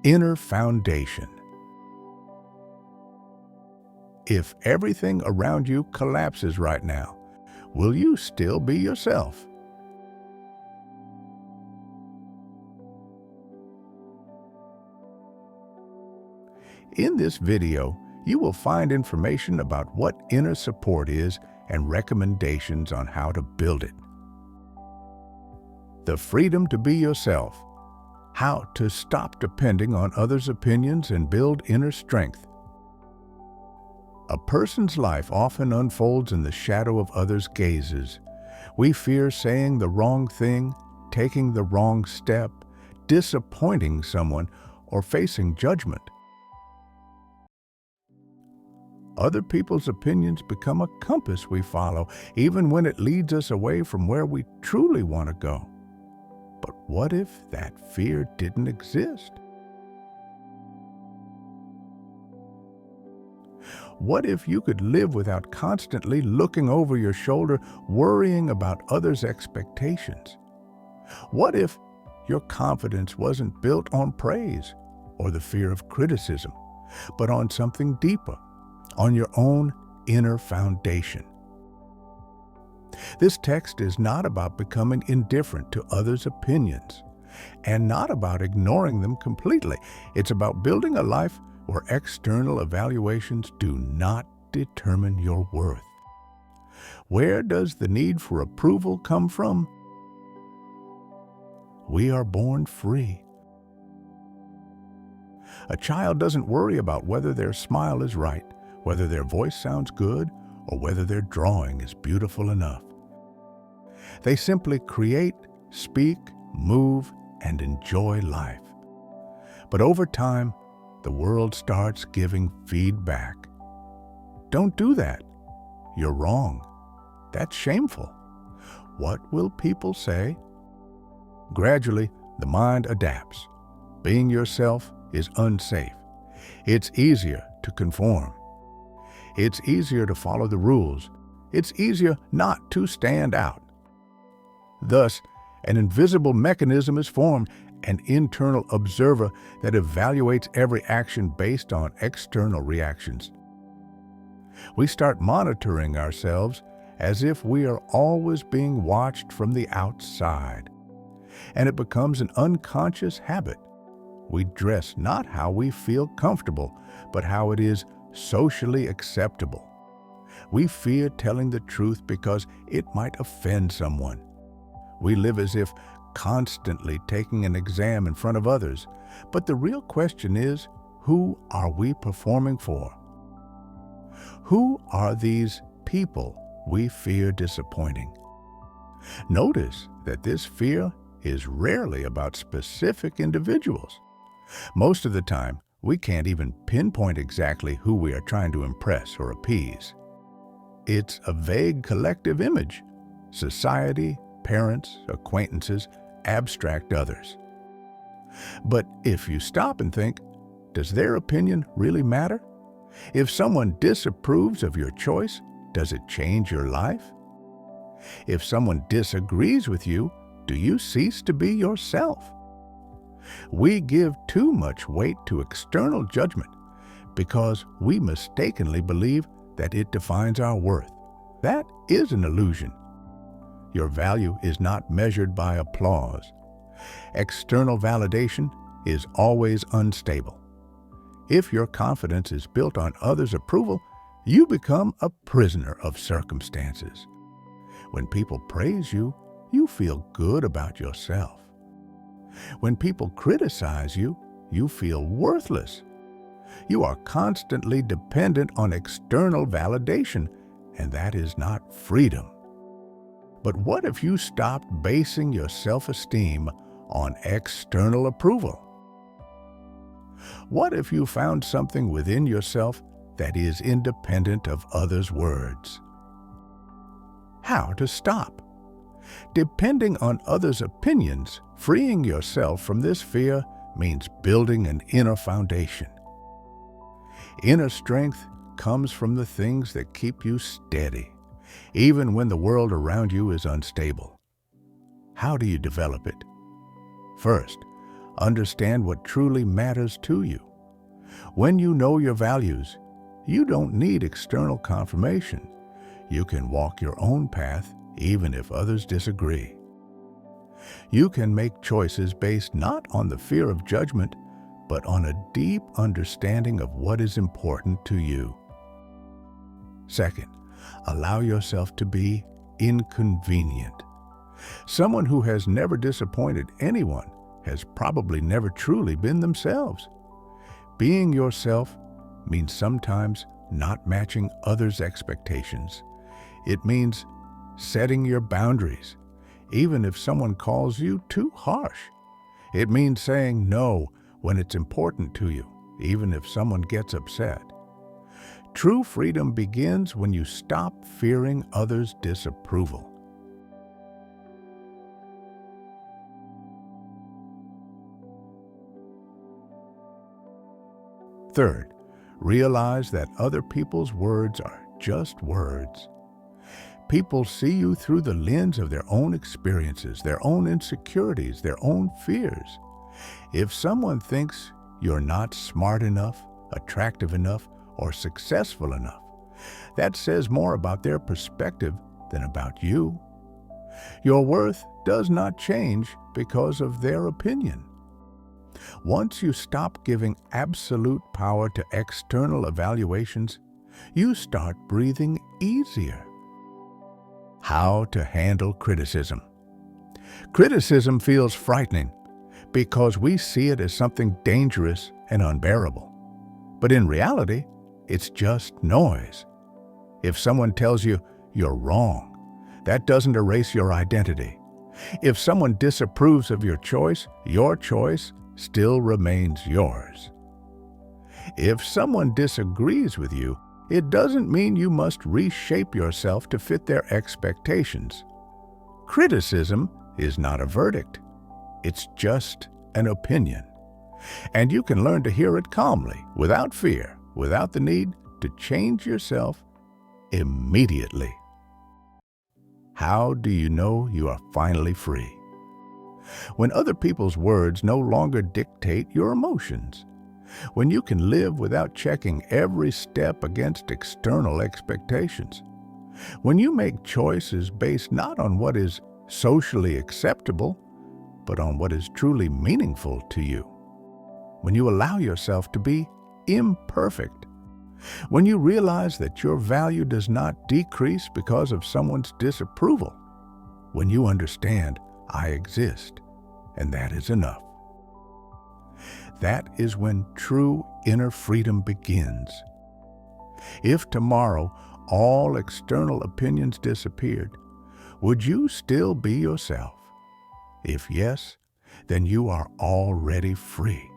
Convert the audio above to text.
Inner foundation. If everything around you collapses right now, will you still be yourself? In this video, you will find information about what inner support is and recommendations on how to build it. The freedom to be yourself. How to stop depending on others' opinions and build inner strength. A person's life often unfolds in the shadow of others' gazes. We fear saying the wrong thing, taking the wrong step, disappointing someone, or facing judgment. Other people's opinions become a compass we follow, even when it leads us away from where we truly want to go. But what if that fear didn't exist? What if you could live without constantly looking over your shoulder, worrying about others' expectations? What if your confidence wasn't built on praise or the fear of criticism, but on something deeper, on your own inner foundation? This text is not about becoming indifferent to others' opinions, and not about ignoring them completely. It's about building a life where external evaluations do not determine your worth. Where does the need for approval come from? We are born free. A child doesn't worry about whether their smile is right, whether their voice sounds good, or whether their drawing is beautiful enough. They simply create, speak, move, and enjoy life. But over time, the world starts giving feedback. Don't do that. You're wrong. That's shameful. What will people say? Gradually, the mind adapts. Being yourself is unsafe. It's easier to conform. It's easier to follow the rules. It's easier not to stand out. Thus, an invisible mechanism is formed, an internal observer that evaluates every action based on external reactions. We start monitoring ourselves as if we are always being watched from the outside, and it becomes an unconscious habit. We dress not how we feel comfortable, but how it is socially acceptable. We fear telling the truth because it might offend someone. We live as if constantly taking an exam in front of others, but the real question is, who are we performing for? Who are these people we fear disappointing? Notice that this fear is rarely about specific individuals. Most of the time, we can't even pinpoint exactly who we are trying to impress or appease. It's a vague collective image: society, parents, acquaintances, abstract others. But if you stop and think, does their opinion really matter? If someone disapproves of your choice, does it change your life? If someone disagrees with you, do you cease to be yourself? We give too much weight to external judgment because we mistakenly believe that it defines our worth. That is an illusion. Your value is not measured by applause. External validation is always unstable. If your confidence is built on others' approval, you become a prisoner of circumstances. When people praise you, you feel good about yourself. When people criticize you, you feel worthless. You are constantly dependent on external validation, and that is not freedom. But what if you stopped basing your self-esteem on external approval? What if you found something within yourself that is independent of others' words? How to stop? Depending on others' opinions, freeing yourself from this fear means building an inner foundation. Inner strength comes from the things that keep you steady, even when the world around you is unstable. How do you develop it? First, Understand what truly matters to you. When you know your values, you don't need external confirmation. You can walk your own path even if others disagree. You can make choices based not on the fear of judgment, but on a deep understanding of what is important to you. Second, allow yourself to be inconvenient. Someone who has never disappointed anyone has probably never truly been themselves. Being yourself means sometimes not matching others' expectations. It means setting your boundaries, even if someone calls you too harsh. It means saying no when it's important to you, even if someone gets upset. True freedom begins when you stop fearing others' disapproval. Third, realize that other people's words are just words. People see you through the lens of their own experiences, their own insecurities, their own fears. If someone thinks you're not smart enough, attractive enough, or successful enough, that says more about their perspective than about you. Your worth does not change because of their opinion. Once you stop giving absolute power to external evaluations, you start breathing easier. How to handle criticism. Criticism feels frightening because we see it as something dangerous and unbearable. But in reality, it's just noise. If someone tells you you're wrong, that doesn't erase your identity. If someone disapproves of your choice still remains yours. If someone disagrees with you, it doesn't mean you must reshape yourself to fit their expectations. Criticism is not a verdict. It's just an opinion. And you can learn to hear it calmly, without fear, without the need to change yourself immediately. How do you know you are finally free? When other people's words no longer dictate your emotions. When you can live without checking every step against external expectations. When you make choices based not on what is socially acceptable, but on what is truly meaningful to you. When you allow yourself to be imperfect. When you realize that your value does not decrease because of someone's disapproval. When you understand, I exist, and that is enough. That is when true inner freedom begins. If tomorrow all external opinions disappeared, would you still be yourself? If yes, then you are already free.